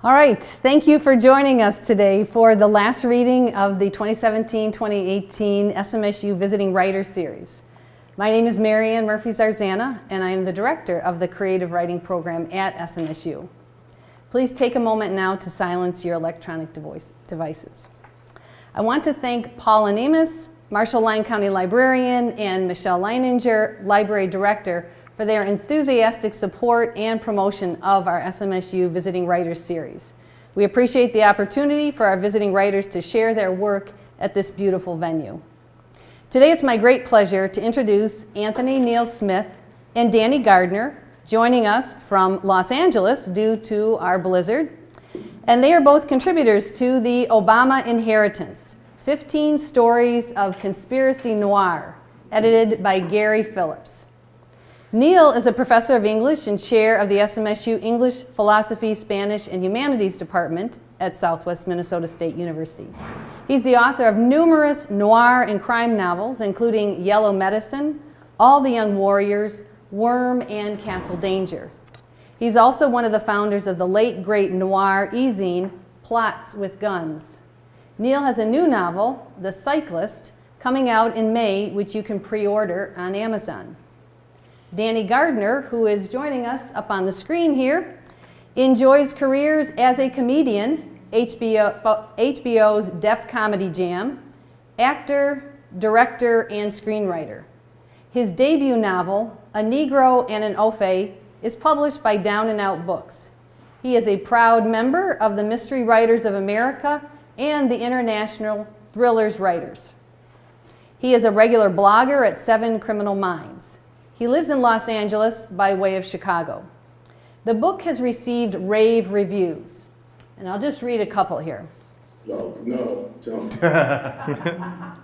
All right, thank you for joining us today for the last reading of the 2017-2018 SMSU Visiting Writers Series. My name is Marianne Murphy-Zarzana, and I am the director of the Creative Writing Program at SMSU. Please take a moment now to silence your electronic devices. I want to thank Paula Nemes, Marshall-Lyon County Librarian, and Michelle Leininger, Library Director, for their enthusiastic support and promotion of our SMSU Visiting Writers Series. We appreciate the opportunity for our visiting writers to share their work at this beautiful venue. Today it's my great pleasure to introduce Anthony Neal Smith and Danny Gardner, joining us from Los Angeles due to our blizzard. And they are both contributors to the Obama Inheritance, 15 Stories of Conspiracy Noir, edited by Gary Phillips. Neal is a professor of English and chair of the SMSU English, Philosophy, Spanish, and Humanities Department at Southwest Minnesota State University. He's the author of numerous noir and crime novels, including Yellow Medicine, All the Young Warriors, Worm, and Castle Danger. He's also one of the founders of the late great noir e-zine, Plots with Guns. Neal has a new novel, The Cyclist, coming out in May, which you can pre-order on Amazon. Danny Gardner, who is joining us up on the screen here, enjoys careers as a comedian, HBO's Def Comedy Jam, actor, director, and screenwriter. His debut novel, A Negro and an Ofe, is published by Down and Out Books. He is a proud member of the Mystery Writers of America and the International Thrillers Writers. He is a regular blogger at 7 Criminal Minds. He lives in Los Angeles by way of Chicago. The book has received rave reviews, and I'll just read a couple here. No, don't.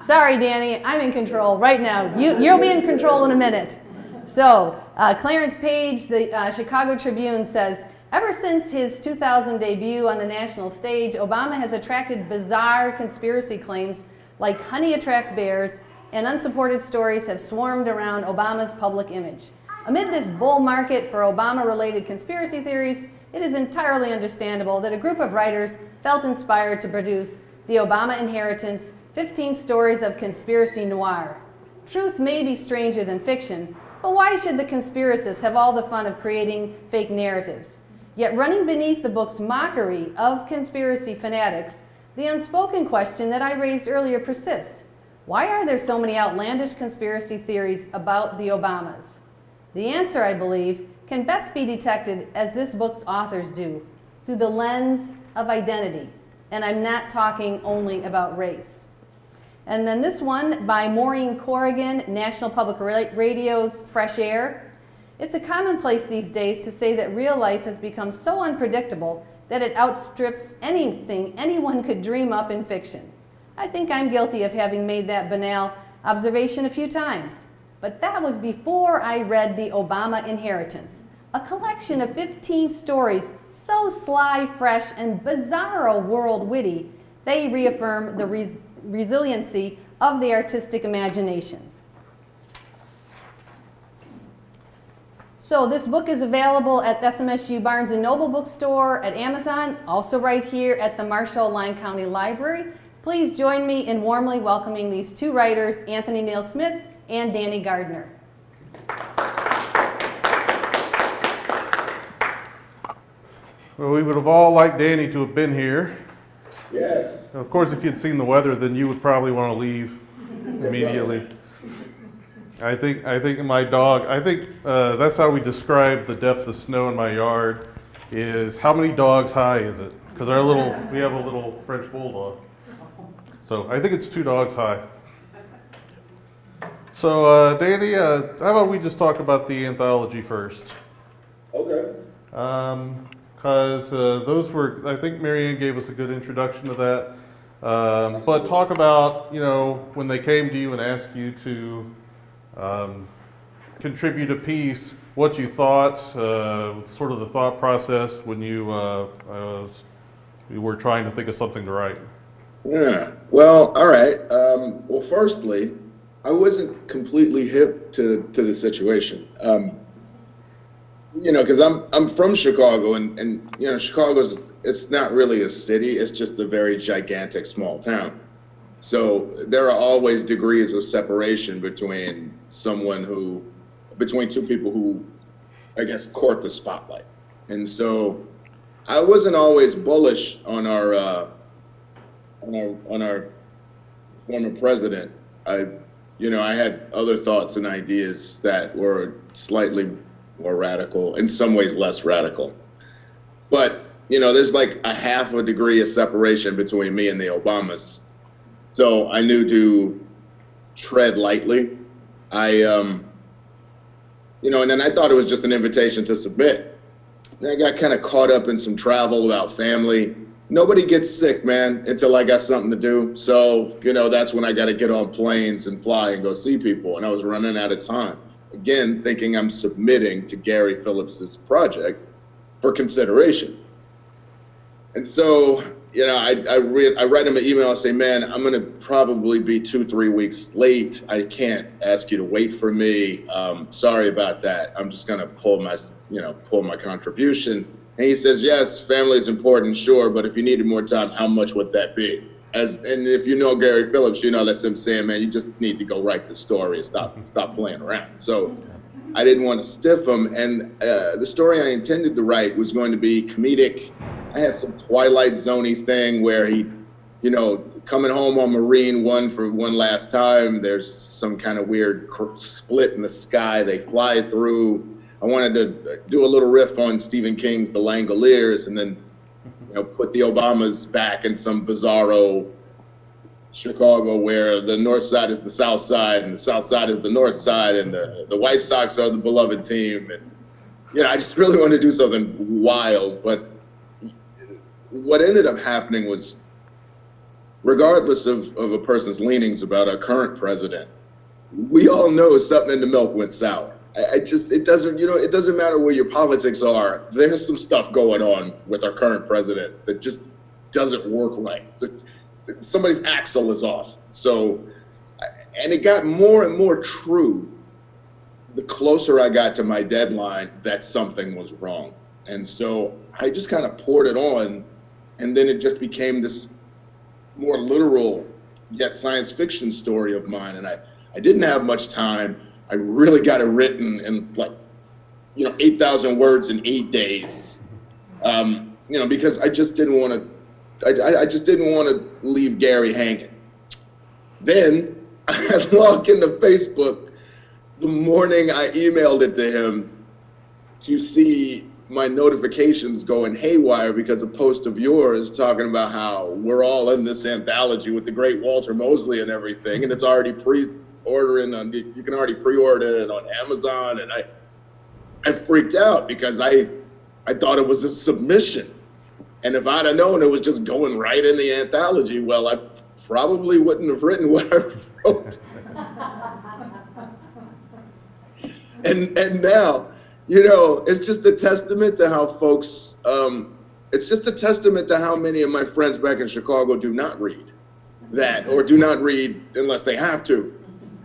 Sorry, Danny, I'm in control right now. You'll be in control in a minute. So, Clarence Page, the Chicago Tribune says, ever since his 2000 debut on the national stage, Obama has attracted bizarre conspiracy claims like honey attracts bears, and unsupported stories have swarmed around Obama's public image. Amid this bull market for Obama-related conspiracy theories, it is entirely understandable that a group of writers felt inspired to produce the Obama Inheritance, 15 Stories of Conspiracy Noir. Truth may be stranger than fiction, but why should the conspiracists have all the fun of creating fake narratives? Yet running beneath the book's mockery of conspiracy fanatics, the unspoken question that I raised earlier persists. Why are there so many outlandish conspiracy theories about the Obamas? The answer, I believe, can best be detected as this book's authors do, through the lens of identity. And I'm not talking only about race. And then this one by Maureen Corrigan, National Public Radio's Fresh Air. It's a commonplace these days to say that real life has become so unpredictable that it outstrips anything anyone could dream up in fiction. I think I'm guilty of having made that banal observation a few times. But that was before I read The Obama Inheritance, a collection of 15 stories so sly, fresh, and bizarro world witty, they reaffirm the resiliency of the artistic imagination. So this book is available at SMSU Barnes & Noble Bookstore, at Amazon, also right here at the Marshall-Lyon County Library. Please join me in warmly welcoming these two writers, Anthony Neal Smith and Danny Gardner. Well, we would have all liked Danny to have been here. Yes. Of course, if you'd seen the weather, then you would probably want to leave immediately. I think my dog, that's how we describe the depth of snow in my yard, is how many dogs high is it? Because we have a little French bulldog. So I think it's 2 dogs high. So Danny, how about we just talk about the anthology first? Okay. Because those were, I think Marianne gave us a good introduction to that. But talk about, when they came to you and asked you to contribute a piece, what you thought, sort of the thought process when you were trying to think of something to write. Yeah. Well, all right. Well, firstly, I wasn't completely hip to the situation. Because I'm from Chicago, and Chicago's it's not really a city, it's just a very gigantic small town. So there are always degrees of separation between between two people who, I guess, court the spotlight. And so I wasn't always bullish on our former president. I had other thoughts and ideas that were slightly more radical, in some ways less radical. But, there's like a half a degree of separation between me and the Obamas. So I knew to tread lightly. And then I thought it was just an invitation to submit. And I got kind of caught up in some travel about family. Nobody gets sick, man, until I got something to do. So, that's when I got to get on planes and fly and go see people. And I was running out of time. Again, thinking I'm submitting to Gary Phillips's project for consideration. And so, I write him an email and say, man, I'm going to probably be 2-3 weeks late. I can't ask you to wait for me. Sorry about that. I'm just going to pull my contribution. And he says, yes, family is important, sure, but if you needed more time, how much would that be? And if you know Gary Phillips, that's him saying, man, you just need to go write the story and stop playing around. So I didn't want to stiff him. And the story I intended to write was going to be comedic. I had some Twilight Zone-y thing where he, coming home on Marine One for one last time, there's some kind of weird split in the sky they fly through. I wanted to do a little riff on Stephen King's The Langoliers and then, put the Obamas back in some bizarro Chicago where the north side is the south side and the south side is the north side and the White Sox are the beloved team. And, I just really wanted to do something wild. But what ended up happening was, regardless of a person's leanings about our current president, we all know something in the milk went sour. It doesn't matter where your politics are. There's some stuff going on with our current president that just doesn't work right. Somebody's axle is off. So, and it got more and more true the closer I got to my deadline that something was wrong. And so I just kind of poured it on, and then it just became this more literal yet science fiction story of mine. And I didn't have much time. I really got it written in 8,000 words in 8 days, because I just didn't want to leave Gary hanging. Then I log into Facebook the morning I emailed it to him to see my notifications going haywire because a post of yours talking about how we're all in this anthology with the great Walter Mosley and everything, and it's already you can already pre-order it on Amazon, and I freaked out because I thought it was a submission, and if I'd have known it was just going right in the anthology, well, I probably wouldn't have written what I wrote. and now, it's just a testament to how folks. It's just a testament to how many of my friends back in Chicago do not read that, or do not read unless they have to.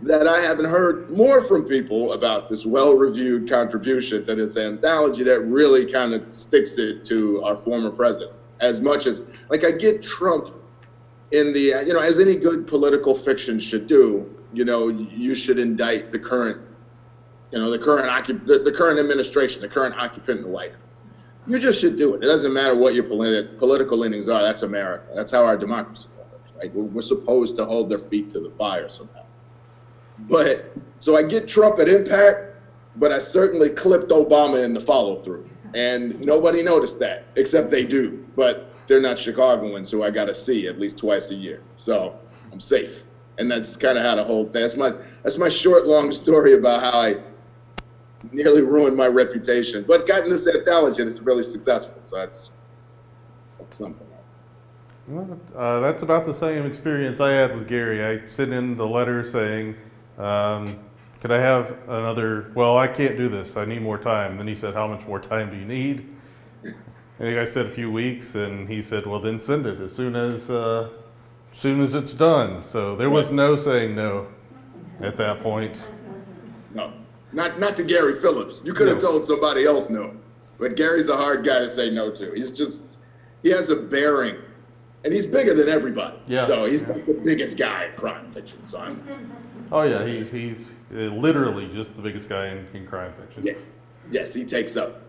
That I haven't heard more from people about this well-reviewed contribution to this anthology that really kind of sticks it to our former president. As much as, I get Trump in the, as any good political fiction should do, you should indict the current, the current administration, the current occupant in the White House. You just should do it. It doesn't matter what your political leanings are. That's America. That's how our democracy works, right? We're supposed to hold their feet to the fire somehow. But so I get Trump at impact, but I certainly clipped Obama in the follow through. And nobody noticed that, except they do. But they're not Chicagoans who I got to see at least twice a year. So I'm safe. And that's kind of how the whole thing, that's my short, long story about how I nearly ruined my reputation, but got in this anthology and it's really successful. So that's something. Well, that's about the same experience I had with Gary. I sent in the letter saying, could I have another, I can't do this. I need more time. And then he said, how much more time do you need? I think I said a few weeks, and he said, well, then send it as soon as it's done. So there was no saying no at that point. No, not to Gary Phillips. You could have told somebody else no, but Gary's a hard guy to say no to. he has a bearing, and he's bigger than everybody. Yeah. So he's like the biggest guy in crime fiction. So I'm. Oh yeah, he's literally just the biggest guy in crime fiction. Yeah. Yes, he takes up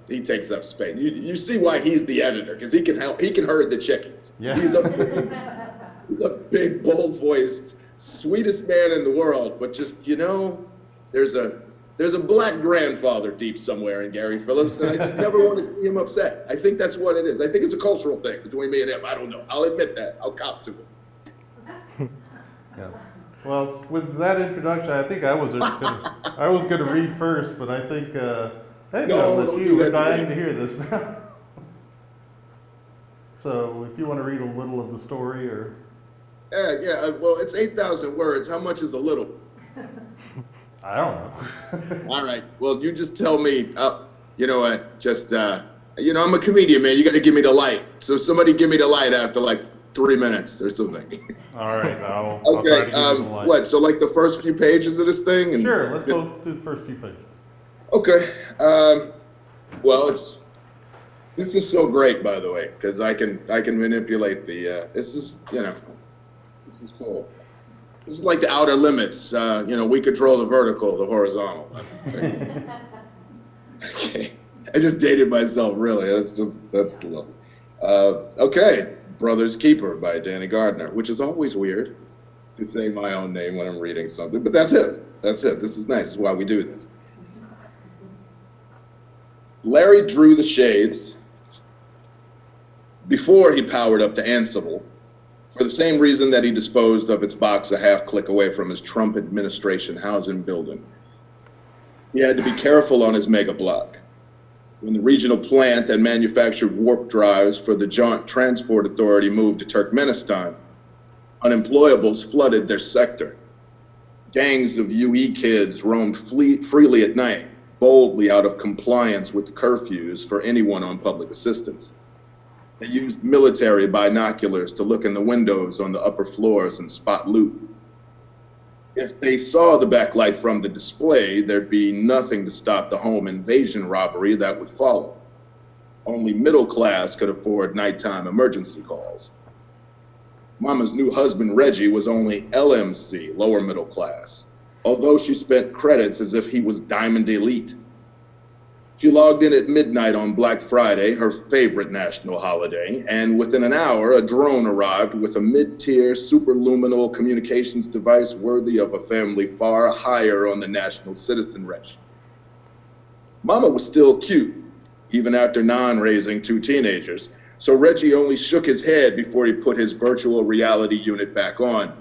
space. You see why he's the editor, because he can herd the chickens. Yeah. He's a big, bold-voiced, sweetest man in the world, but just there's a black grandfather deep somewhere in Gary Phillips, and I just never want to see him upset. I think that's what it is. I think it's a cultural thing between me and him. I don't know. I'll admit that. I'll cop to it. Yeah. Well, with that introduction, I think I was going to read first, but I think I'll let you. We're dying to hear this now. So, if you want to read a little of the story, or Well, it's 8,000 words. How much is a little? I don't know. All right. Well, you just tell me. You know what? Just I'm a comedian, man. You got to give me the light. So somebody give me the light after like 3 minutes or something. All right. I'll Okay. try to give you the light. What? So like the first few pages of this thing? And, Sure. Let's go through the first few pages. Okay. Well, this is so great, by the way, because I can manipulate the. This is cool. This is like the outer limits. We control the vertical, the horizontal. Okay. I just dated myself, really. That's the level. Okay. Brother's Keeper by Danny Gardner, which is always weird to say my own name when I'm reading something, but that's it. This is nice. This is why we do this. Larry drew the shades before he powered up to Ansible, for the same reason that he disposed of its box a half click away from his Trump administration housing building. He had to be careful on his mega block. When the regional plant that manufactured warp drives for the Joint Transport Authority moved to Turkmenistan, unemployables flooded their sector. Gangs of UE kids roamed freely at night, boldly out of compliance with the curfews for anyone on public assistance. They used military binoculars to look in the windows on the upper floors and spot loot. If they saw the backlight from the display, there'd be nothing to stop the home invasion robbery that would follow. Only middle class could afford nighttime emergency calls. Mama's new husband, Reggie, was only LMC, lower middle class, although she spent credits as if he was Diamond Elite. She logged in at midnight on Black Friday, her favorite national holiday, and within an hour, a drone arrived with a mid-tier superluminal communications device worthy of a family far higher on the national citizen register. Mama was still cute, even after non-raising 2 teenagers, so Reggie only shook his head before he put his virtual reality unit back on.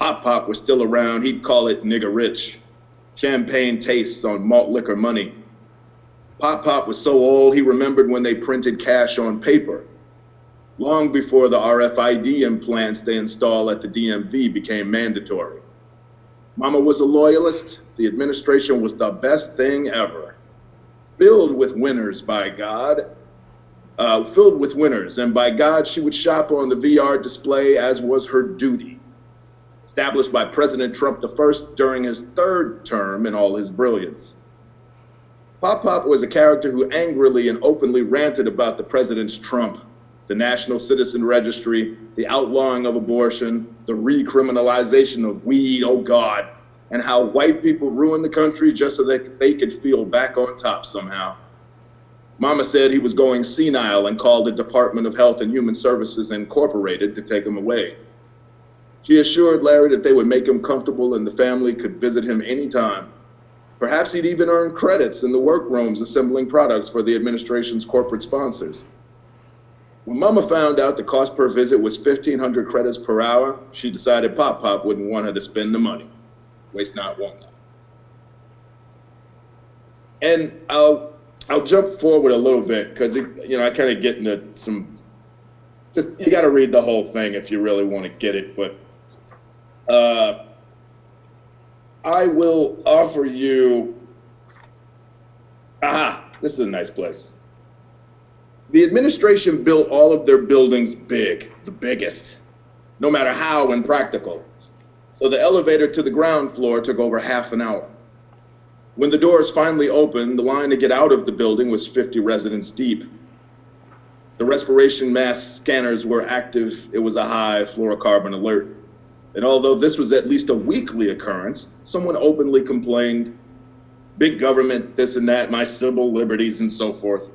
If Pop was still around, he'd call it nigger rich. Champagne tastes on malt liquor money. Pop was so old, he remembered when they printed cash on paper, long before the RFID implants they install at the DMV became mandatory. Mama was a loyalist. The administration was the best thing ever. Filled with winners, and by God, she would shop on the VR display as was her duty. Established by President Trump I during his 3rd term in all his brilliance. Pop was a character who angrily and openly ranted about the president's Trump, the National Citizen Registry, the outlawing of abortion, the recriminalization of weed, oh God, and how white people ruined the country just so that they could feel back on top somehow. Mama said he was going senile and called the Department of Health and Human Services Incorporated to take him away. She assured Larry that they would make him comfortable and the family could visit him anytime. Perhaps he'd even earn credits in the workrooms assembling products for the administration's corporate sponsors. When Mama found out the cost per visit was 1,500 credits per hour, she decided Pop wouldn't want her to spend the money. Waste not, want not. And I'll jump forward a little bit because I kind of get into some. You got to read the whole thing if you really want to get it, but. I will offer you, this is a nice place. The administration built all of their buildings big, the biggest, no matter how impractical. So the elevator to the ground floor took over half an hour. When the doors finally opened, the line to get out of the building was 50 residents deep. The respiration mask scanners were active. It was a high fluorocarbon alert. And although this was at least a weekly occurrence, someone openly complained, big government, this and that, my civil liberties and so forth.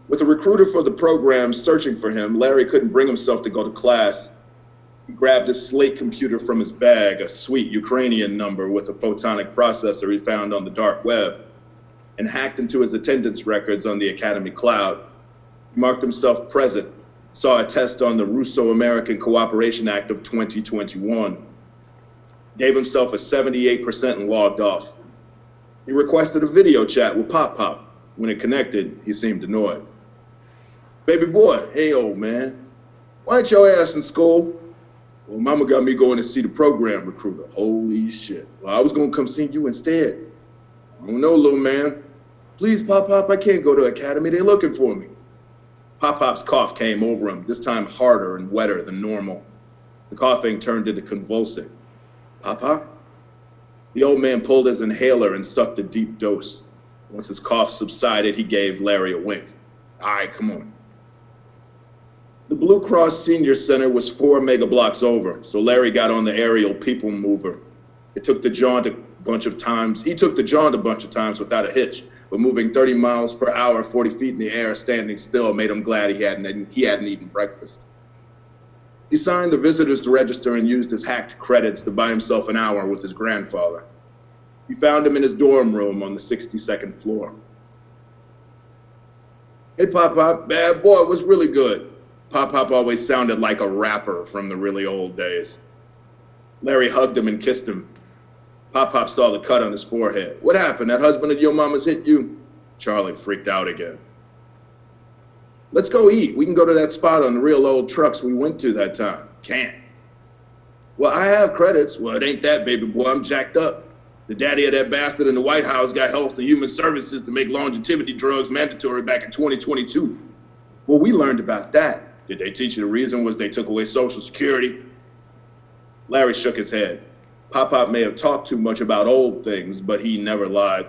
With a recruiter for the program searching for him, Larry couldn't bring himself to go to class. He grabbed a slate computer from his bag, a sweet Ukrainian number with a photonic processor he found on the dark web, and hacked into his attendance records on the Academy cloud. He marked himself present, saw a test on the Russo-American Cooperation Act of 2021, gave himself a 78% and logged off. He requested a video chat with Pop Pop. When it connected, he seemed annoyed. Baby boy, hey old man, why ain't your ass in school? Well, mama got me going to see the program recruiter. Holy shit. Well, I was gonna come see you instead. I don't know, little man. Please, Pop Pop, I can't go to Academy. They're looking for me. Pop Pop's cough came over him, this time harder and wetter than normal. The coughing turned into convulsing. Pop Pop? The old man pulled his inhaler and sucked a deep dose. Once his cough subsided, he gave Larry a wink. All right, come on. The Blue Cross Senior Center was 4 mega blocks over, so Larry got on the aerial people mover. He took the jaunt a bunch of times without a hitch, but moving 30 miles per hour, 40 feet in the air, standing still, made him glad he hadn't eaten breakfast. He signed the visitor's register and used his hacked credits to buy himself an hour with his grandfather. He found him in his dorm room on the 62nd floor. Hey, Pop Pop, bad boy, it was really good. Pop Pop always sounded like a rapper from the really old days. Larry hugged him and kissed him. Pop Pop saw the cut on his forehead. What happened? That husband of your mama's hit you? Charlie freaked out again. Let's go eat. We can go to that spot on the real old trucks we went to that time. Can't. Well, I have credits. Well, it ain't that, baby boy. I'm jacked up. The daddy of that bastard in the White House got Health and Human Services to make longevity drugs mandatory back in 2022. Well, we learned about that. Did they teach you the reason was they took away Social Security? Larry shook his head. Pop Pop may have talked too much about old things, but he never lied.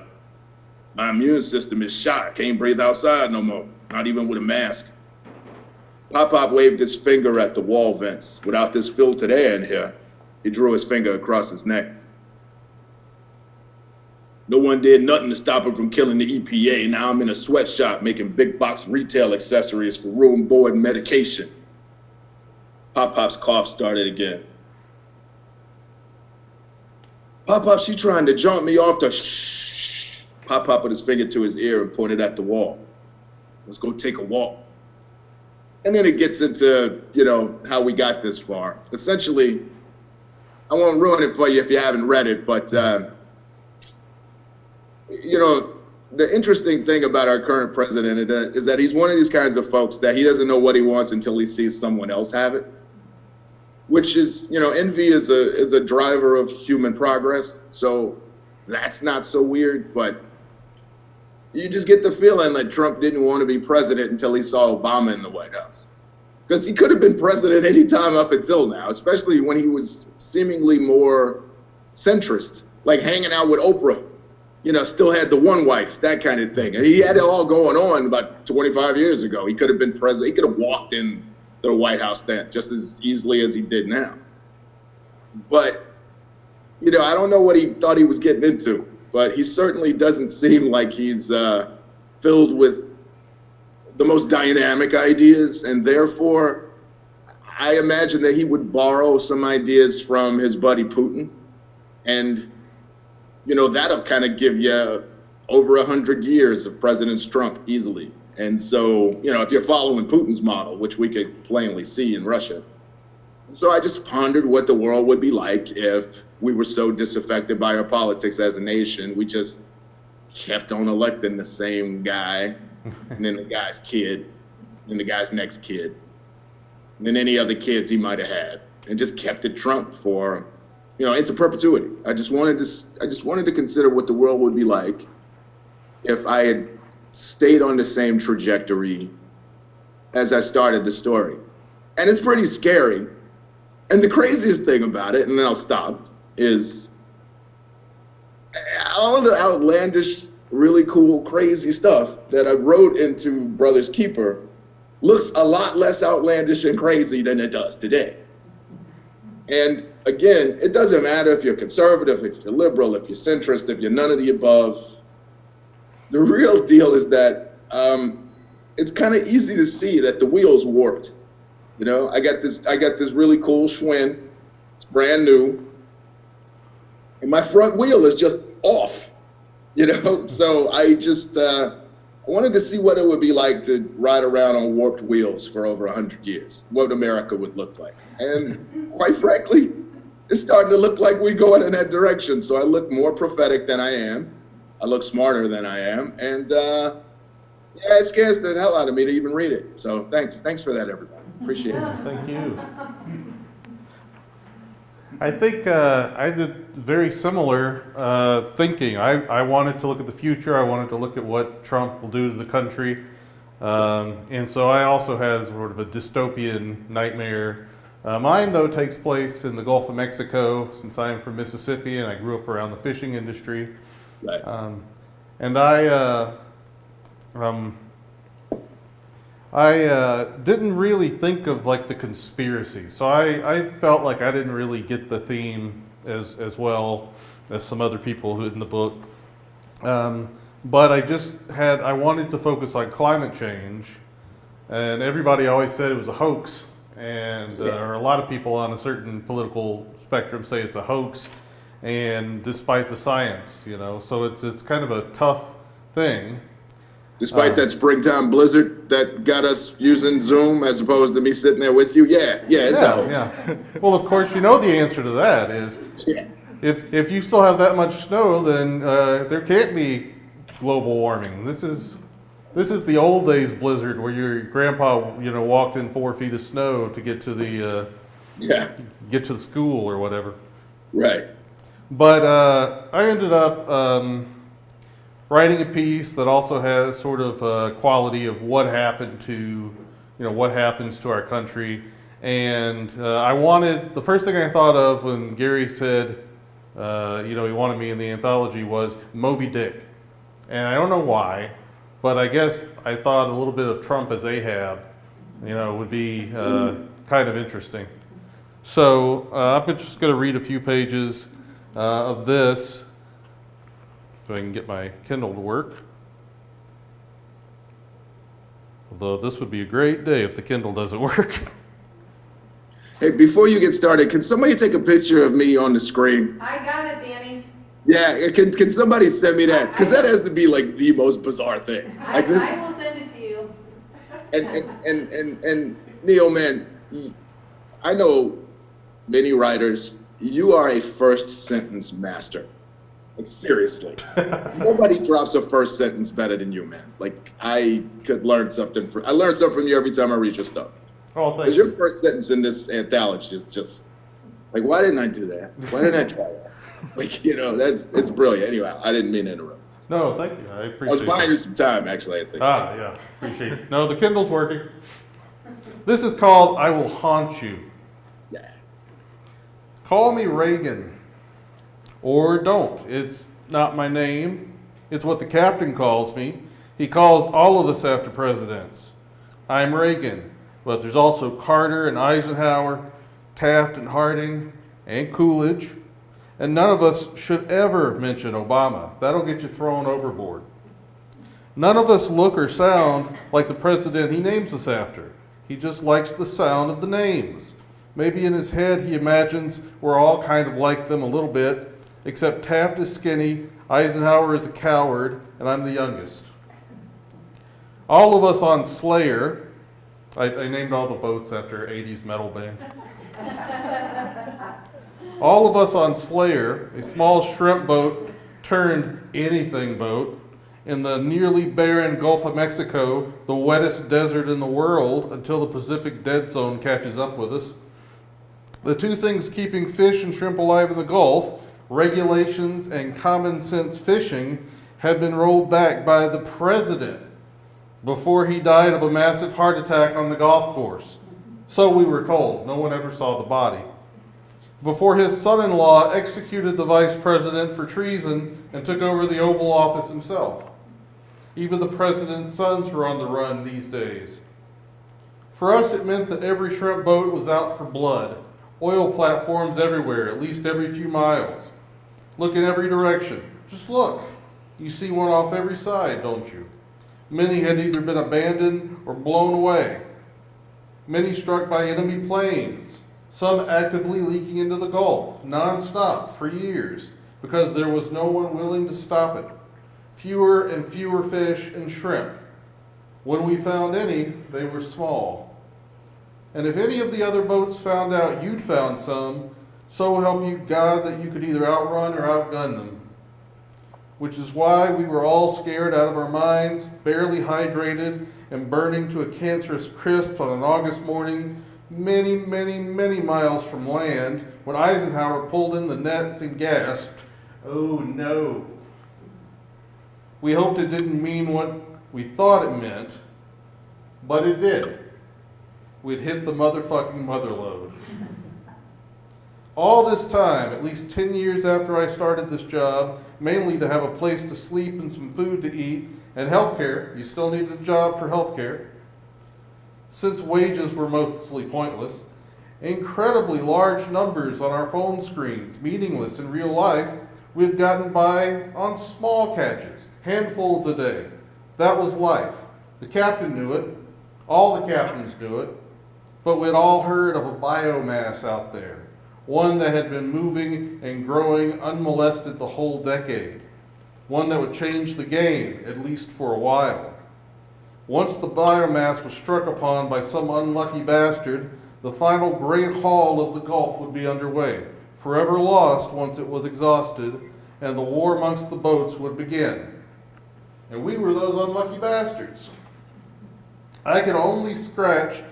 My immune system is shot. Can't breathe outside no more, not even with a mask. Pop Pop waved his finger at the wall vents. Without this filtered air in here, he drew his finger across his neck. No one did nothing to stop him from killing the EPA. Now I'm in a sweatshop making big box retail accessories for room, board, and medication. Pop Pop's cough started again. Pop Pop, she trying to jump me off the shh. Pop Pop put his finger to his ear and pointed at the wall. Let's go take a walk. And then it gets into, how we got this far. Essentially, I won't ruin it for you if you haven't read it, but the interesting thing about our current president is that he's one of these kinds of folks that he doesn't know what he wants until he sees someone else have it, which is, envy is a driver of human progress. So that's not so weird, but you just get the feeling that Trump didn't want to be president until he saw Obama in the White House. Because he could have been president any time up until now, especially when he was seemingly more centrist, like hanging out with Oprah. Still had the one wife, that kind of thing. He had it all going on about 25 years ago. He could have been president. He could have walked in to the White House then just as easily as he did now. But, I don't know what he thought he was getting into, but he certainly doesn't seem like he's filled with the most dynamic ideas. And therefore, I imagine that he would borrow some ideas from his buddy Putin. And that'll kind of give you over 100 years of President Trump easily. And so, if you're following Putin's model, which we could plainly see in Russia. So I just pondered what the world would be like if we were so disaffected by our politics as a nation. We just kept on electing the same guy, and then the guy's kid, and the guy's next kid, and then any other kids he might have had, and just kept it Trump for into perpetuity. I just wanted to consider what the world would be like if I had stayed on the same trajectory as I started the story. And it's pretty scary. And the craziest thing about it, and then I'll stop, is all the outlandish, really cool, crazy stuff that I wrote into Brother's Keeper looks a lot less outlandish and crazy than it does today. And again, it doesn't matter if you're conservative, if you're liberal, if you're centrist, if you're none of the above. The real deal is that it's kind of easy to see that the wheel's warped. You know, I got this really cool Schwinn. It's brand new, and my front wheel is just off. You know, so I just I wanted to see what it would be like to ride around on warped wheels for over 100 years. What America would look like, and quite frankly, it's starting to look like we're going in that direction. So I look more prophetic than I am. I look smarter than I am, and yeah, it scares the hell out of me to even read it. So thanks for that, everybody. Appreciate it. Thank you. I think I did very similar thinking. I wanted to look at the future. I wanted to look at what Trump will do to the country. And so I also had sort of a dystopian nightmare. Mine, though, takes place in the Gulf of Mexico, since I am from Mississippi and I grew up around the fishing industry. Right. And I didn't really think of like the conspiracy, so I felt like I didn't really get the theme as well as some other people who in the book. But I wanted to focus on climate change, and everybody always said it was a hoax, and or a lot of people on a certain political spectrum say it's a hoax, and despite the science, you know, so it's kind of a tough thing. Despite that springtime blizzard that got us using Zoom as opposed to me sitting there with you, it's a hoax. Yeah. Well, of course, you know the answer to that is if you still have that much snow, then there can't be global warming. This is the old days blizzard where your grandpa, you know, walked in 4 feet of snow to get to the get to the school or whatever. Right. But I ended up writing a piece that also has sort of a quality of what happened to, you know, what happens to our country. And the first thing I thought of when Gary said, you know, he wanted me in the anthology was Moby Dick. And I don't know why, but I guess I thought a little bit of Trump as Ahab, you know, would be kind of interesting. So I'm just going to read a few pages of this, if I can get my Kindle to work. Although this would be a great day if the Kindle doesn't work. Hey, before you get started, can somebody take a picture of me on the screen? I got it, Danny. Yeah, can somebody send me that? Because that has to be like the most bizarre thing. Like this. I will send it to you. And Neil, man, I know many writers. You are a first sentence master. Like seriously, nobody drops a first sentence better than you, man. Like I learned something from you every time I read your stuff. Oh, thank Because you. your first sentence in this anthology is just like, why didn't I do that? Why didn't I try that? Like, you know, it's brilliant. Anyway, I didn't mean to interrupt. No, thank you. I I was appreciate buying it. you some time, actually, I think. Yeah, appreciate it. No, the Kindle's working. This is called I Will Haunt You. Yeah. Call me Reagan. Or don't. It's not my name. It's what the captain calls me. He calls all of us after presidents. I'm Reagan, but there's also Carter and Eisenhower, Taft and Harding, and Coolidge. And none of us should ever mention Obama. That'll get you thrown overboard. None of us look or sound like the president he names us after. He just likes the sound of the names. Maybe in his head he imagines we're all kind of like them a little bit, except Taft is skinny, Eisenhower is a coward, and I'm the youngest. All of us on Slayer, I named all the boats after 80s metal bands. All of us on Slayer, a small shrimp boat turned anything boat, in the nearly barren Gulf of Mexico, the wettest desert in the world until the Pacific Dead Zone catches up with us. The two things keeping fish and shrimp alive in the Gulf, regulations and common sense fishing, had been rolled back by the president before he died of a massive heart attack on the golf course. So we were told. No one ever saw the body. Before his son-in-law executed the vice president for treason and took over the Oval Office himself. Even the president's sons were on the run these days. For us, it meant that every shrimp boat was out for blood. Oil platforms everywhere, at least every few miles. Look in every direction. Just look. You see one off every side, don't you? Many had either been abandoned or blown away. Many struck by enemy planes. Some actively leaking into the Gulf, non-stop, for years, because there was no one willing to stop it. Fewer and fewer fish and shrimp. When we found any, they were small. And if any of the other boats found out you'd found some, so help you God that you could either outrun or outgun them. Which is why we were all scared out of our minds, barely hydrated, and burning to a cancerous crisp on an August morning, many, many, many miles from land, when Eisenhower pulled in the nets and gasped, "Oh no." We hoped it didn't mean what we thought it meant, but it did. We'd hit the motherfucking motherlode. All this time, at least 10 years after I started this job, mainly to have a place to sleep and some food to eat, and healthcare, you still needed a job for healthcare, since wages were mostly pointless, incredibly large numbers on our phone screens, meaningless in real life, we had gotten by on small catches, handfuls a day. That was life. The captain knew it. All the captains knew it. But we'd all heard of a biomass out there, one that had been moving and growing unmolested the whole decade, one that would change the game, at least for a while. Once the biomass was struck upon by some unlucky bastard, the final great haul of the Gulf would be underway, forever lost once it was exhausted, and the war amongst the boats would begin. And we were those unlucky bastards. I could only scratch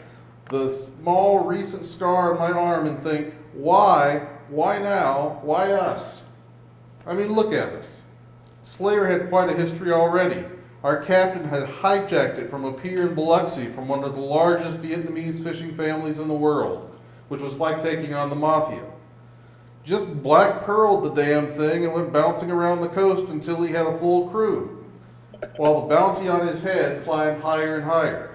the small recent scar on my arm and think, why now, why us? I mean, look at us. Slayer had quite a history already. Our captain had hijacked it from a pier in Biloxi from one of the largest Vietnamese fishing families in the world, which was like taking on the mafia. Just black pearled the damn thing and went bouncing around the coast until he had a full crew, while the bounty on his head climbed higher and higher.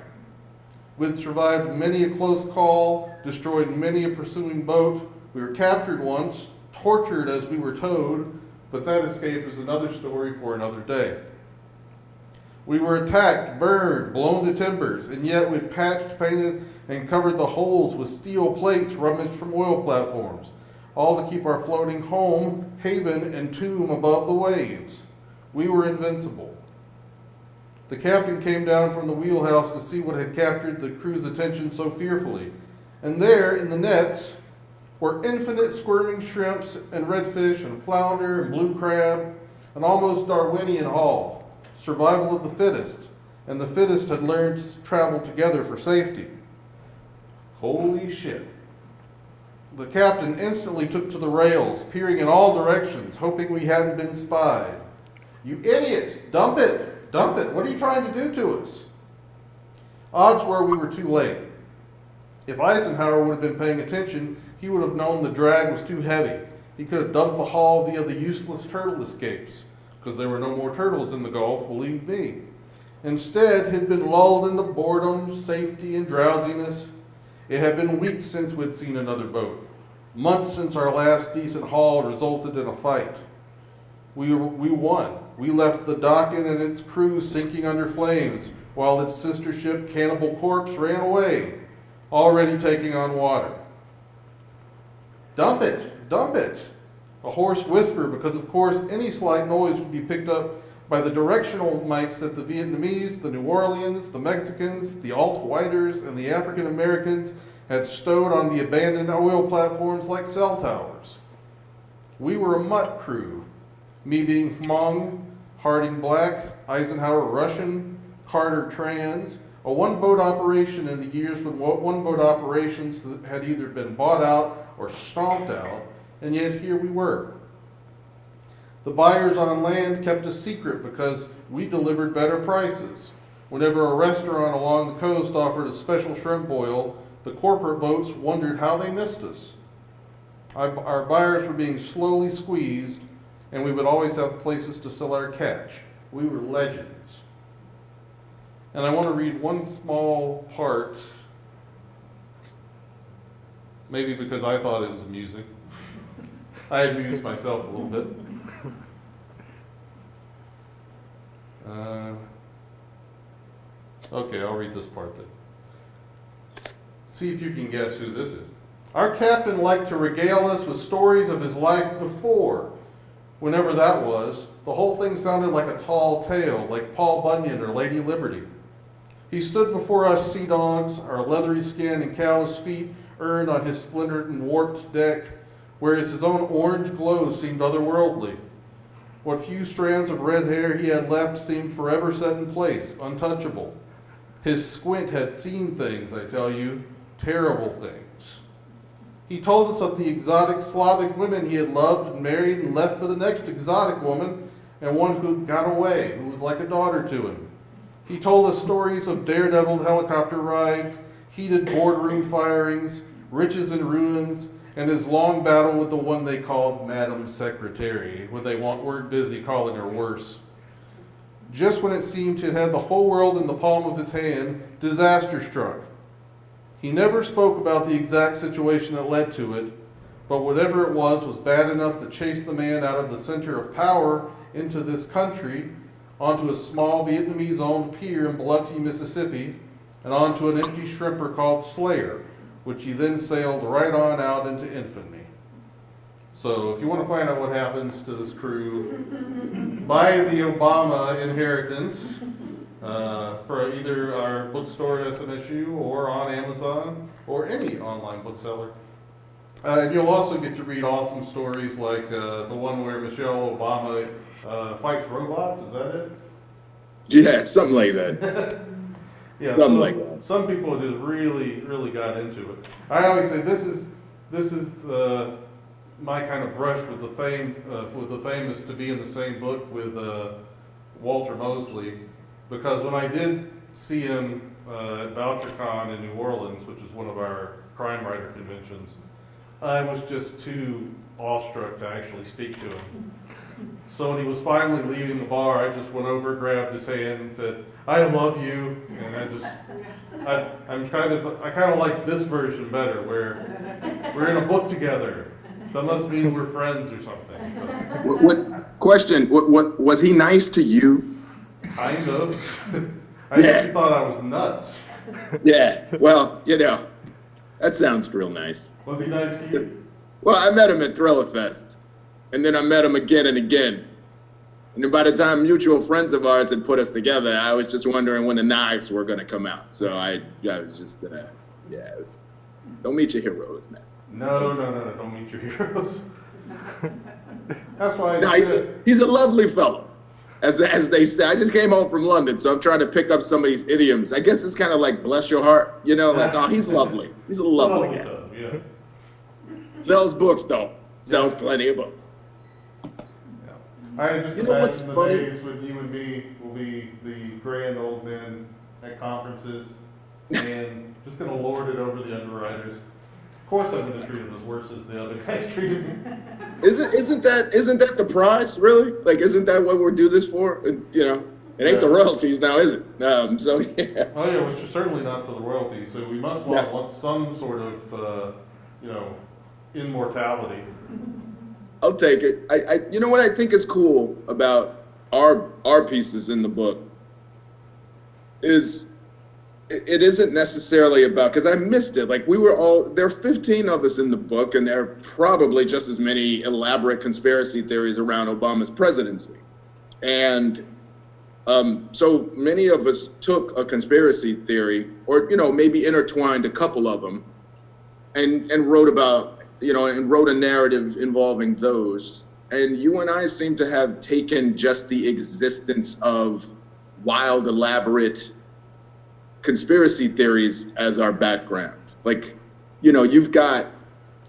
We'd survived many a close call, destroyed many a pursuing boat. We were captured once, tortured as we were towed, but that escape is another story for another day. We were attacked, burned, blown to timbers, and yet we'd patched, painted, and covered the holes with steel plates rummaged from oil platforms, all to keep our floating home, haven, and tomb above the waves. We were invincible. The captain came down from the wheelhouse to see what had captured the crew's attention so fearfully, and there, in the nets, were infinite squirming shrimps and redfish and flounder and blue crab, an almost Darwinian haul. Survival of the fittest, and the fittest had learned to travel together for safety. Holy shit. The captain instantly took to the rails, peering in all directions, hoping we hadn't been spied. "You idiots, dump it, dump it, what are you trying to do to us?" Odds were we were too late. If Eisenhower would have been paying attention, he would have known the drag was too heavy. He could have dumped the haul via the useless turtle escapes, because there were no more turtles in the Gulf, believe me. Instead, he'd been lulled into boredom, safety, and drowsiness. It had been weeks since we'd seen another boat, months since our last decent haul resulted in a fight. We won. We left the Dockin and its crew sinking under flames, while its sister ship, Cannibal Corpse, ran away, already taking on water. "Dump it, dump it," a hoarse whisper, because of course any slight noise would be picked up by the directional mics that the Vietnamese, the New Orleans, the Mexicans, the alt-whiters, and the African Americans had stowed on the abandoned oil platforms like cell towers. We were a mutt crew, me being Hmong, Harding Black, Eisenhower Russian, Carter Trans, a one-boat operation in the years when one-boat operations had either been bought out or stomped out, and yet here we were. The buyers on land kept us secret because we delivered better prices. Whenever a restaurant along the coast offered a special shrimp boil, the corporate boats wondered how they missed us. Our buyers were being slowly squeezed, and we would always have places to sell our catch. We were legends. And I want to read one small part maybe because I thought it was amusing. I amused myself a little bit. Okay, I'll read this part then. See if you can guess who this is. Our captain liked to regale us with stories of his life before, whenever that was. The whole thing sounded like a tall tale, like Paul Bunyan or Lady Liberty. He stood before us sea dogs, our leathery skin and calloused feet earned on his splintered and warped deck, whereas his own orange glow seemed otherworldly. What few strands of red hair he had left seemed forever set in place, untouchable. His squint had seen things, I tell you, terrible things. He told us of the exotic Slavic women he had loved and married and left for the next exotic woman, and one who got away, who was like a daughter to him. He told us stories of daredevil helicopter rides, heated boardroom firings, riches and ruins, and his long battle with the one they called Madam Secretary, when they weren't busy calling her worse. Just when it seemed he'd had the whole world in the palm of his hand, disaster struck. He never spoke about the exact situation that led to it, but whatever it was bad enough to chase the man out of the center of power into this country, onto a small Vietnamese-owned pier in Biloxi, Mississippi, and onto an empty shrimper called Slayer, which he then sailed right on out into infamy. So if you want to find out what happens to this crew, buy the Obama Inheritance for either our bookstore at SMSU or on Amazon or any online bookseller. And you'll also get to read awesome stories like the one where Michelle Obama fights robots. Is that it? Yeah, something like that. Yeah, something like that. Some people just really got into it. I always say this is my kind of brush with the famous to be in the same book with Walter Mosley, because when I did see him at BoucherCon in New Orleans, which is one of our crime writer conventions, I was just too awestruck to actually speak to him. So when he was finally leaving the bar, I just went over, grabbed his hand, and said, "I love you." And I kind of like this version better, where we're in a book together. That must mean we're friends or something. So. What question? What was he nice to you? Kind of. I think he thought I was nuts. Yeah. Well, that sounds real nice. Was he nice to you? Well, I met him at Thriller Fest, and then I met him again and again. And then by the time mutual friends of ours had put us together, I was just wondering when the knives were going to come out. So I was just, don't meet your heroes, man. No, don't meet your heroes. That's why he's a lovely fellow, as they say. I just came home from London, so I'm trying to pick up some of these idioms. I guess it's kind of like bless your heart, like, oh, he's lovely. He's a lovely guy. Yeah. Sells books, though. Sells plenty of books. Yeah. I just imagine the days when you and me will be the grand old men at conferences and just going to lord it over the underwriters. Of course I'm going to treat them as worse as the other guys treated me. Isn't that the prize, really? Like, isn't that what we're do this for? And, it ain't the royalties now, is it? So, yeah. Oh, yeah, which is certainly not for the royalties. So we must want some sort of, immortality. I'll take it. I what I think is cool about our pieces in the book is it isn't necessarily about, because I missed it. Like, there are 15 of us in the book, and there are probably just as many elaborate conspiracy theories around Obama's presidency. And so many of us took a conspiracy theory, or, maybe intertwined a couple of them, and wrote about, and wrote a narrative involving those. And you and I seem to have taken just the existence of wild, elaborate conspiracy theories as our background. Like, you've got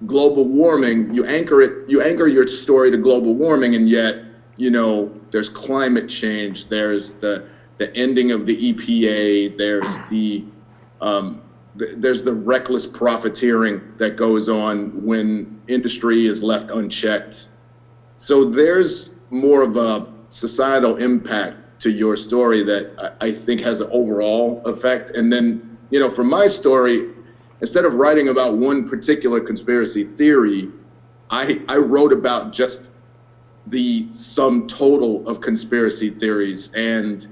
global warming, you anchor your story to global warming, and yet, there's climate change, there's the ending of the EPA, there's the reckless profiteering that goes on when industry is left unchecked. So there's more of a societal impact to your story that I think has an overall effect. And then, for my story, instead of writing about one particular conspiracy theory, I wrote about just the sum total of conspiracy theories. And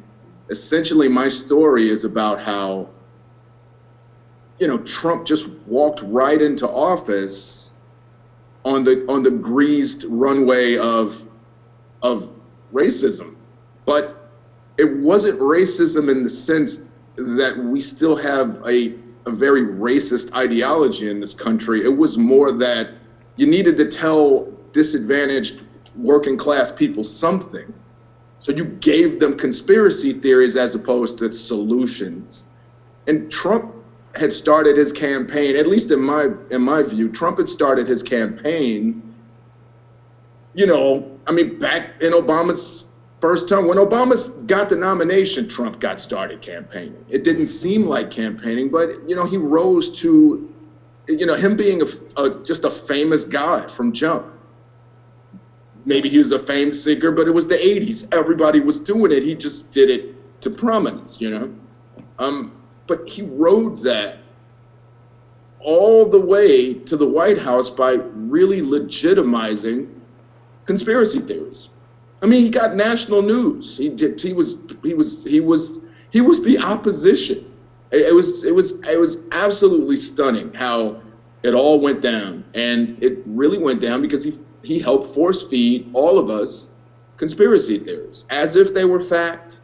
essentially my story is about how, Trump just walked right into office on the greased runway of racism. But it wasn't racism in the sense that we still have a very racist ideology in this country. It was more that you needed to tell disadvantaged working class people something. So you gave them conspiracy theories as opposed to solutions. And Trump had started his campaign, at least in my view, Trump had started his campaign, back in Obama's first term. When Obama got the nomination, Trump got started campaigning. It didn't seem like campaigning, but, he rose to, him being just a famous guy from jump. Maybe he was a fame seeker, but it was the 80s. Everybody was doing it. He just did it to prominence, But he rode that all the way to the White House by really legitimizing conspiracy theories. I mean, he got national news. He was the opposition. It was absolutely stunning how it all went down, and it really went down because he helped force feed all of us conspiracy theories as if they were fact,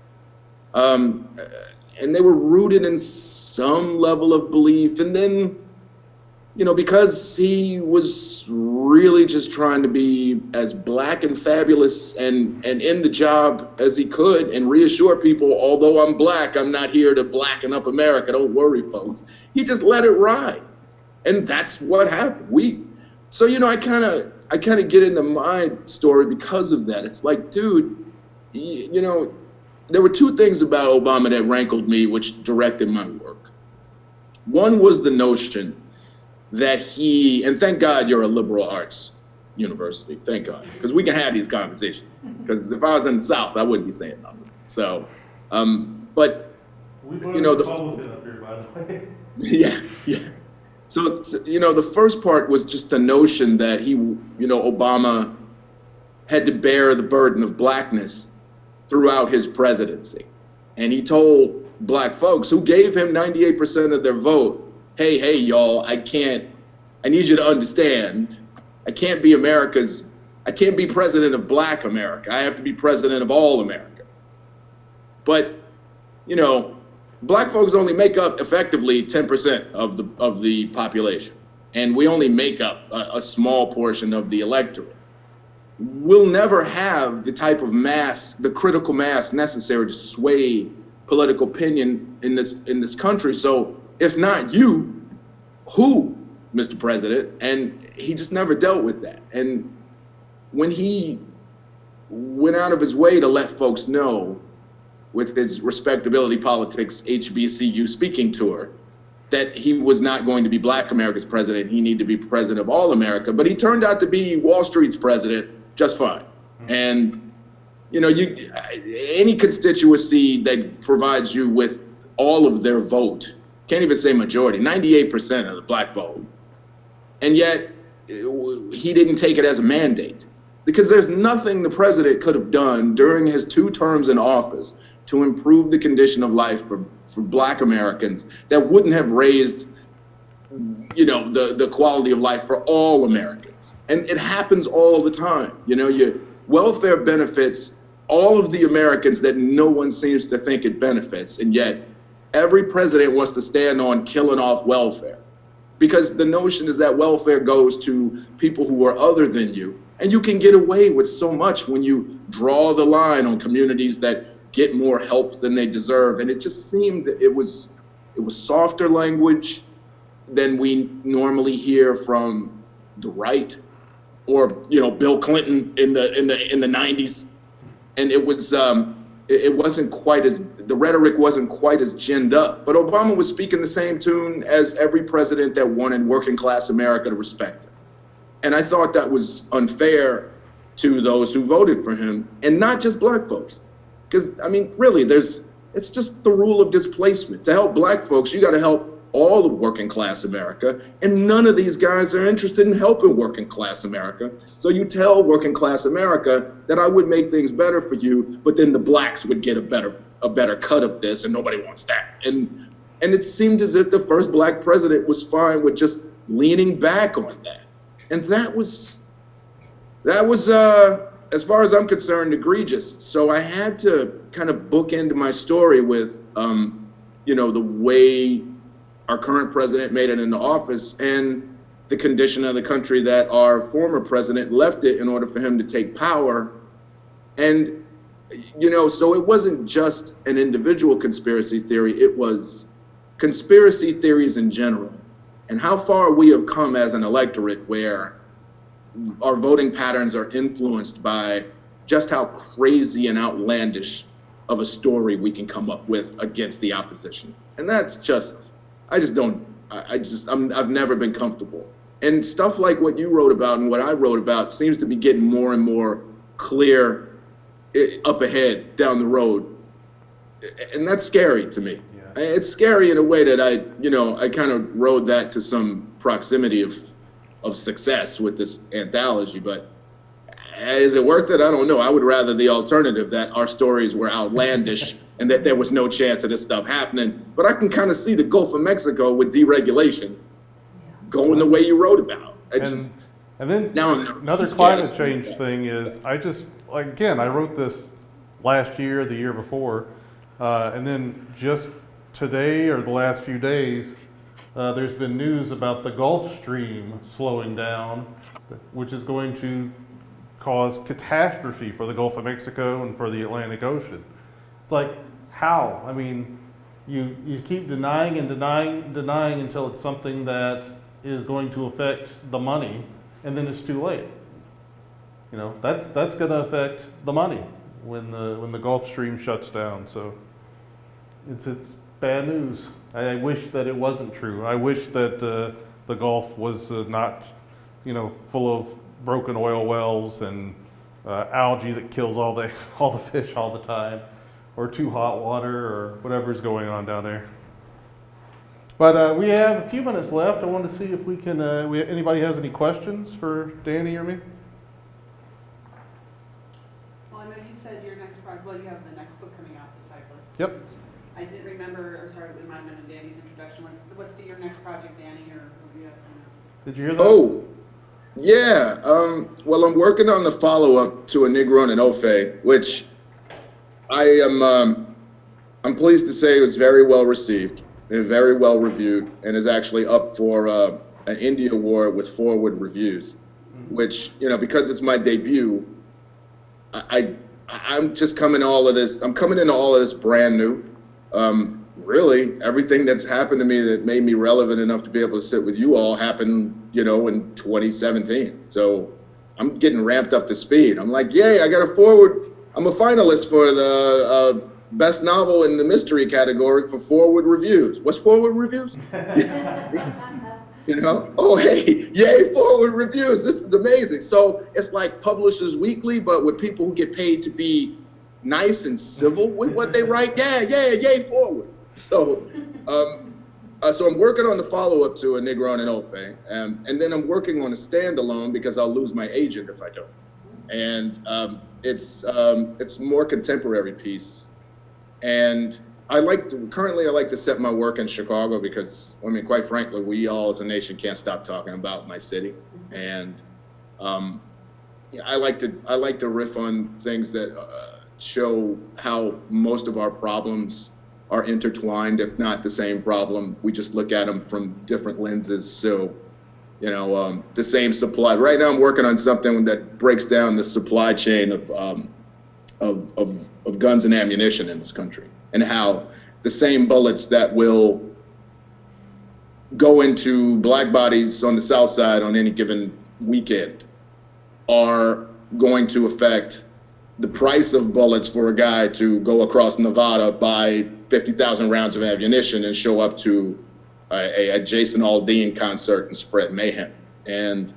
and they were rooted in some level of belief. And then, because he was really just trying to be as black and fabulous and in the job as he could and reassure people, although I'm black, I'm not here to blacken up America. Don't worry, folks. He just let it ride. And that's what happened. So, I kind of get into my story because of that. It's like, dude, there were two things about Obama that rankled me, which directed my work. One was the notion that and thank God you're a liberal arts university, thank God, because we can have these conversations. Because if I was in the South, I wouldn't be saying nothing. So, but, we voted Republican up here, by the way. Yeah. So, the first part was just the notion that Obama had to bear the burden of blackness throughout his presidency. And he told black folks who gave him 98% of their vote, hey, y'all, I need you to understand, I can't be president of black America. I have to be president of all America. But, black folks only make up effectively 10% of the population, and we only make up a small portion of the electorate. We'll never have the type of mass, the critical mass necessary to sway political opinion in this country. So if not you, who, Mr. President? And he just never dealt with that. And when he went out of his way to let folks know with his Respectability Politics HBCU speaking tour that he was not going to be Black America's president, he needed to be president of all America. But he turned out to be Wall Street's president just fine. And any constituency that provides you with all of their vote, can't even say majority, 98% of the black vote, and yet he didn't take it as a mandate, because there's nothing the president could have done during his 2 terms in office to improve the condition of life for black Americans that wouldn't have raised, the quality of life for all Americans. And it happens all the time. Your welfare benefits all of the Americans that no one seems to think it benefits. And yet every president wants to stand on killing off welfare, because the notion is that welfare goes to people who are other than you. And you can get away with so much when you draw the line on communities that get more help than they deserve. And it just seemed that it was softer language than we normally hear from the right, or Bill Clinton in the 90s. And it wasn't quite as, the rhetoric wasn't quite as ginned up. But Obama was speaking the same tune as every president that wanted working class America to respect him. And I thought that was unfair to those who voted for him, and not just black folks. Because, really, it's just the rule of displacement. To help black folks, you got to help all of working class America, and none of these guys are interested in helping working class America. So you tell working class America that I would make things better for you, but then the blacks would get a better cut of this, and nobody wants that. And it seemed as if the first black president was fine with just leaning back on that. And that was as far as I'm concerned, egregious. So I had to kind of bookend my story with, the way our current president made it into office and the condition of the country that our former president left it in order for him to take power. And, so it wasn't just an individual conspiracy theory, it was conspiracy theories in general. And how far we have come as an electorate where our voting patterns are influenced by just how crazy and outlandish of a story we can come up with against the opposition. And that's just, I've never been comfortable. And stuff like what you wrote about and what I wrote about seems to be getting more and more clear up ahead down the road. And that's scary to me. Yeah. It's scary in a way that I kind of rode that to some proximity of success with this anthology, but is it worth it? I don't know. I would rather the alternative, that our stories were outlandish and that there was no chance of this stuff happening. But I can kind of see the Gulf of Mexico with deregulation going the way you wrote about. And then another climate change thing is, I wrote this last year, the year before, and then just today or the last few days, there's been news about the Gulf Stream slowing down, which is going to cause catastrophe for the Gulf of Mexico and for the Atlantic Ocean. It's like, how? I mean, you keep denying until it's something that is going to affect the money, and then it's too late. That's going to affect the money when the Gulf Stream shuts down. So it's bad news. I wish that it wasn't true. I wish that the Gulf was not, full of broken oil wells and algae that kills all the fish all the time, or too hot water, or whatever's going on down there. But we have a few minutes left. I want to see if we can. Anybody has any questions for Danny or me? Well, I know you said your next project. Well, you have the next book coming out, The Cyclist. Yep. I didn't remember, or sorry, it might have been in Danny's introduction. What's your next project, Danny, or what do you have coming up? Did you hear that? Oh, yeah. Well, I'm working on the follow-up to A Negro and an Ofe, which I'm pleased to say was very well received and very well reviewed, and is actually up for an Indie Award with Forward Reviews, which, because it's my debut, I'm just coming into all of this brand new. Really, everything that's happened to me that made me relevant enough to be able to sit with you all happened, in 2017. So I'm getting ramped up to speed. I'm like, yay, I'm a finalist for the best novel in the mystery category for Forward Reviews. What's Forward Reviews? Oh, hey, yay, Forward Reviews. This is amazing. So it's like Publishers Weekly, but with people who get paid to be nice and civil with what they write. Yay, Forward. So, so I'm working on the follow-up to A Negro and an Ofe, and then I'm working on a standalone because I'll lose my agent if I don't. And it's more contemporary piece. And I like to set my work in Chicago because, quite frankly, we all as a nation can't stop talking about my city. And I like to riff on things that show how most of our problems are intertwined, if not the same problem. We just look at them from different lenses. So, the same supply. Right now, I'm working on something that breaks down the supply chain of guns and ammunition in this country, and how the same bullets that will go into black bodies on the South Side on any given weekend are going to affect the price of bullets for a guy to go across Nevada, buy 50,000 rounds of ammunition, and show up to a Jason Aldean concert and spread mayhem. And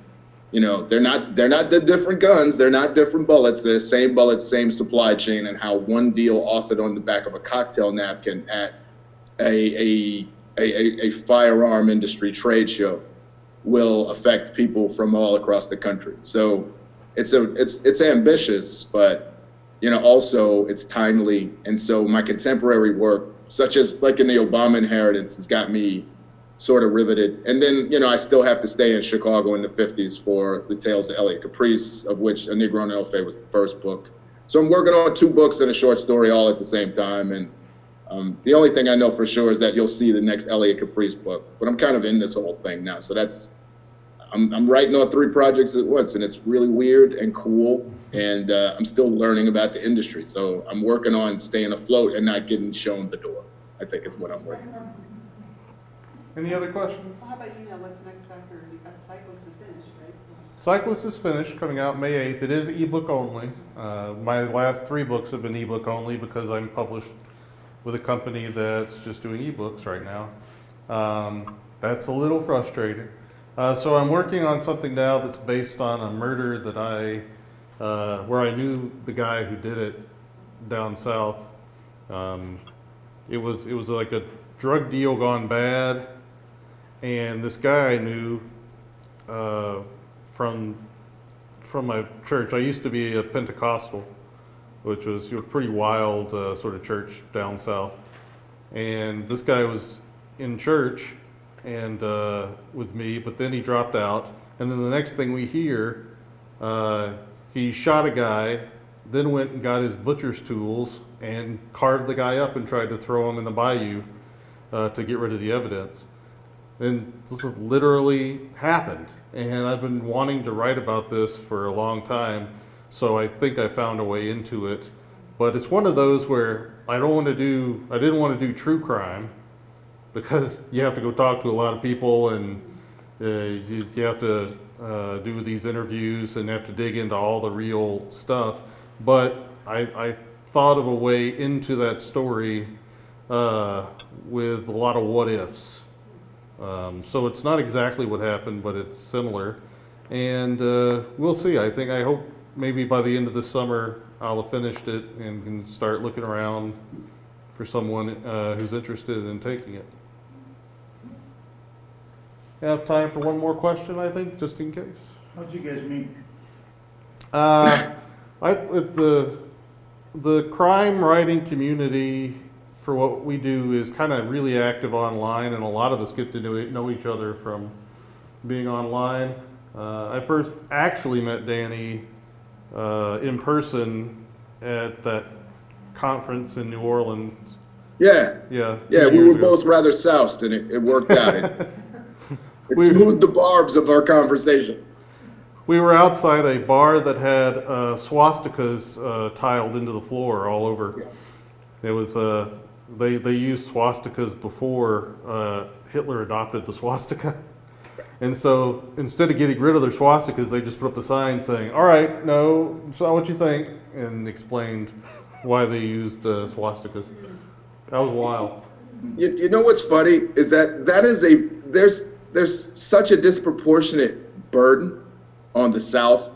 they're not the different guns, they're not different bullets, they're the same bullets, same supply chain, and how one deal authored on the back of a cocktail napkin at a a firearm industry trade show will affect people from all across the country. So it's ambitious, but also it's timely. And so my contemporary work, such as like in the Obama inheritance, has got me sort of riveted. And then, I still have to stay in Chicago in the 50s for the Tales of Elliot Caprice, of which A Negro in El-Fay was the first book. So I'm working on 2 books and a short story all at the same time. And the only thing I know for sure is that you'll see the next Elliot Caprice book. But I'm kind of in this whole thing now. So I'm writing on 3 projects at once, and it's really weird and cool. And I'm still learning about the industry. So I'm working on staying afloat and not getting shown the door, I think is what I'm working on. Any other questions? Well, how about what's next after, you've got Cyclist is finished, right? Cyclist is finished, coming out May 8th. It is ebook only. My last 3 books have been ebook only because I'm published with a company that's just doing ebooks right now. That's a little frustrating. So I'm working on something now that's based on a murder that where I knew the guy who did it down south. It was like a drug deal gone bad, and this guy I knew from my church. I used to be a Pentecostal, which was a pretty wild sort of church down south, and this guy was in church and with me, but then he dropped out, and then the next thing we hear, he shot a guy, then went and got his butcher's tools and carved the guy up and tried to throw him in the bayou to get rid of the evidence. And this has literally happened, and I've been wanting to write about this for a long time, so I think I found a way into it. But it's one of those where I didn't want to do true crime, because you have to go talk to a lot of people, and you have to do these interviews and have to dig into all the real stuff. But I thought of a way into that story with a lot of what ifs. So it's not exactly what happened, but it's similar. And we'll see. I hope maybe by the end of the summer I'll have finished it and can start looking around for someone who's interested in taking it. I have time for one more question, I think, just in case. How'd you guys meet? The crime writing community for what we do is kind of really active online, and a lot of us get to know each other from being online. I first actually met Danny in person at that conference in New Orleans. Yeah. Yeah, Yeah, 2 we years were ago. both rather soused, and it worked out. It smoothed the barbs of our conversation. We were outside a bar that had swastikas tiled into the floor all over. It was they used swastikas before Hitler adopted the swastika, and so instead of getting rid of their swastikas, they just put up a sign saying, "All right, no, it's not what you think," and explained why they used swastikas. That was wild. You know what's funny is that there's such a disproportionate burden on the South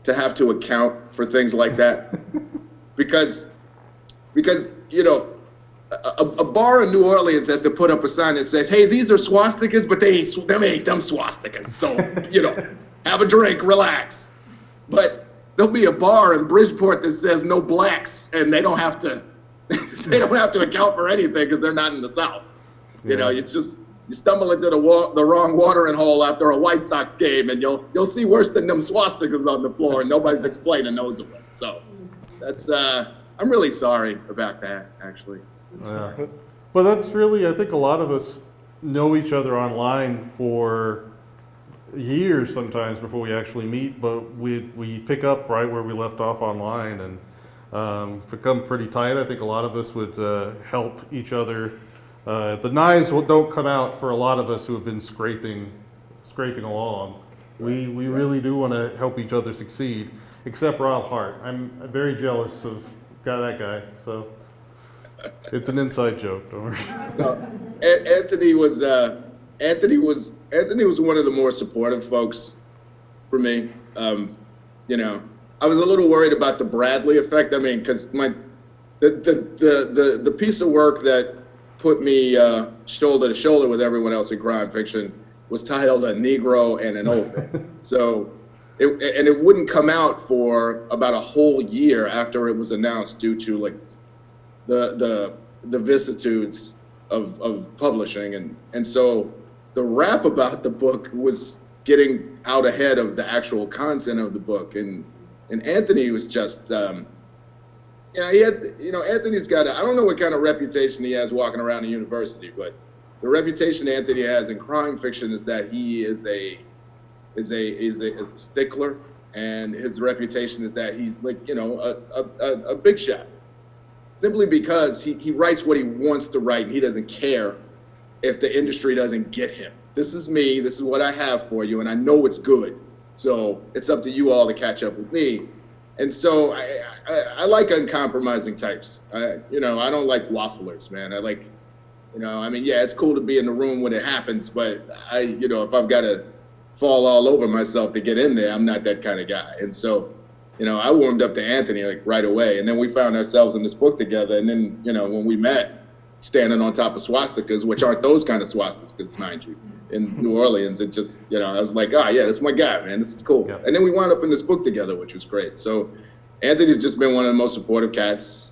to have to account for things like that, because a bar in New Orleans has to put up a sign that says, "Hey, these are swastikas, but them ain't them swastikas. So have a drink, relax." But there'll be a bar in Bridgeport that says "No blacks," and they don't have to account for anything because they're not in the South. You stumble into the wrong watering hole after a White Sox game, and you'll see worse than them swastikas on the floor, and nobody's explaining those of it. So that's I'm really sorry about that, actually. Yeah. But that's really, I think a lot of us know each other online for years sometimes before we actually meet, but we pick up right where we left off online and become pretty tight. I think a lot of us would help each other. The knives don't come out for a lot of us who have been scraping along. We really do want to help each other succeed, except Rob Hart. I'm very jealous of that guy, so it's an inside joke. Don't worry. No, Anthony was one of the more supportive folks for me. I was a little worried about the Bradley effect. I mean, because the piece of work that put me shoulder to shoulder with everyone else in crime fiction was titled A Negro and an Oath. So, it wouldn't come out for about a whole year after it was announced due to like the vicissitudes of publishing. And so the rap about the book was getting out ahead of the actual content of the book. And Anthony was just, Anthony's got I don't know what kind of reputation he has walking around the university, but the reputation Anthony has in crime fiction is that he is a stickler, and his reputation is that he's like, a big shot. Simply because he writes what he wants to write, and he doesn't care if the industry doesn't get him. This is me, this is what I have for you, and I know it's good. So it's up to you all to catch up with me. And so I like uncompromising types. I don't like wafflers, man. I like, it's cool to be in the room when it happens, but if I've got to fall all over myself to get in there, I'm not that kind of guy. And so, I warmed up to Anthony like right away, and then we found ourselves in this book together. And then, when we met, standing on top of swastikas, which aren't those kind of swastikas, mind you, in New Orleans, it just, I was like, oh yeah, this is my guy, man, this is cool. Yeah. And then we wound up in this book together, which was great. So Anthony's just been one of the most supportive cats,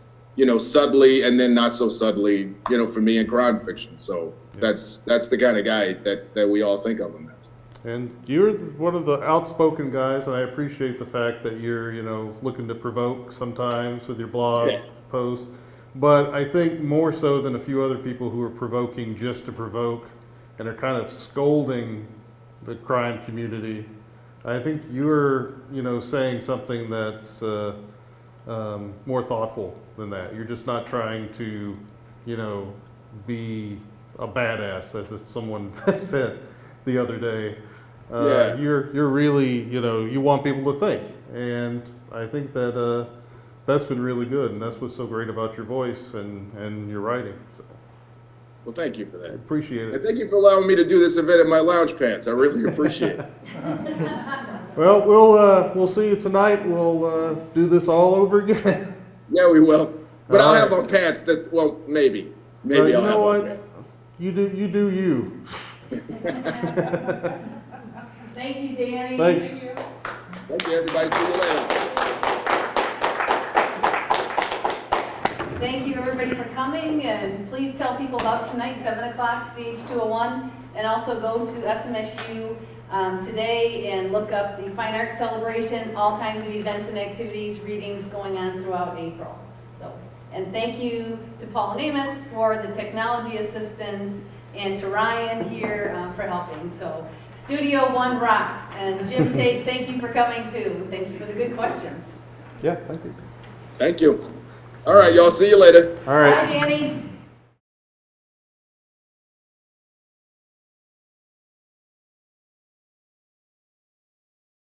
subtly and then not so subtly, for me in crime fiction. So yeah. That's the kind of guy that we all think of him as. And you're one of the outspoken guys, and I appreciate the fact that you're, looking to provoke sometimes with your blog posts. But I think more so than a few other people who are provoking just to provoke and are kind of scolding the crime community, I think you're, saying something that's more thoughtful than that. You're just not trying to, be a badass, as if someone said the other day. You're really, you want people to think. And I think that that's been really good, and that's what's so great about your voice and your writing. So. Well, thank you for that. I appreciate it. And thank you for allowing me to do this event in my lounge pants. I really appreciate it. Well, we'll see you tonight. We'll do this all over again. Yeah, we will. But All I'll right. have on pants that, well, maybe. You I'll have know on what? pants. You do you. Thank you, Danny. Thanks. Thank you, everybody. See you later. Thank you, everybody, for coming, and please tell people about tonight, 7 o'clock, CH201, and also go to SMSU today and look up the Fine Arts Celebration, all kinds of events and activities, readings going on throughout April. And thank you to Paul and Amos for the technology assistance, and to Ryan here for helping. So Studio One rocks, and Jim Tate, thank you for coming too. Thank you for the good questions. Yeah, thank you. Thank you. All right, y'all. See you later. All right. Bye, Danny.